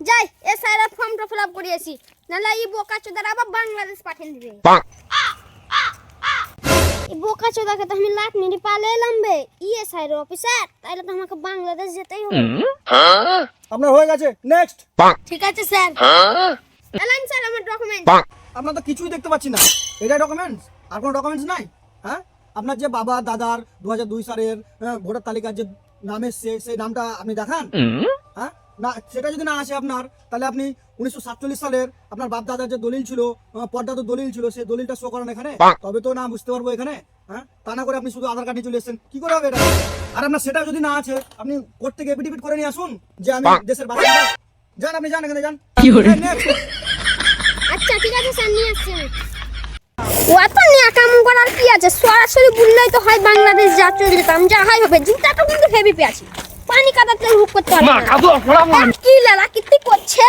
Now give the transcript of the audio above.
যাই এসআইআর ফর্মটা fill up করিয়েছি, নাহলে এই বোকাচোদার আবার বাংলাদেশ পাঠিয়ে দিবে। এই বোকাচোদাকে তো আমি লাখ নিয়ে পালে এলাম বে, এসআইআর অফিসার, তাইলে তো আমাকে বাংলাদেশ যেতেই হবে। আপনার হয়ে গেছে, নেক্সট। ঠিক আছে স্যার। এলাম স্যার আমার ডকুমেন্ট। আপনার তো কিছুই দেখতে পাচ্ছি না, এটাই ডকুমেন্টস? আর কোনো ডকুমেন্টস নাই? হ্যাঁ, আপনার যে বাবা দাদার 2002 সালের ভোটার তালিকার যে নাম এসছে সেই নামটা আপনি দেখান। হ্যাঁ, না সেটা যদি না আসে আপনার, তাহলে আপনি 1947 সালের আপনার বাপ দাদার যে দলিল ছিল, পর্দাত দলিল ছিল, সেই দলিলটা শো করেন এখানে, তবে তো না বুঝতে পারবো এখানে। হ্যাঁ, তা না করে আপনি শুধু আধার কার্ড নিয়ে চলে এসেছেন, কি করে হবে এটা? আর আপনার সেটা যদি না আছে, আপনি কোর্ট থেকে এফিডেভিট করে নিয়ে আসুন যে আমি দেশের বাসিন্দা। যান, আপনি যান, এখানে যান। Next. আচ্ছা ঠিক আছে স্যার, নিয়ে আসছি আমি। অত নিয়ে কাম করার কি আছে, সরাসরি বললেই তো হয় বাংলাদেশ যা চলে যেতাম, যা হয় হবে। জুতাটা কিন্তু হেভি পেয়েছি, পানি কাদাতে হুক করতে পারবে না। কি লালা কীর্তি করছে।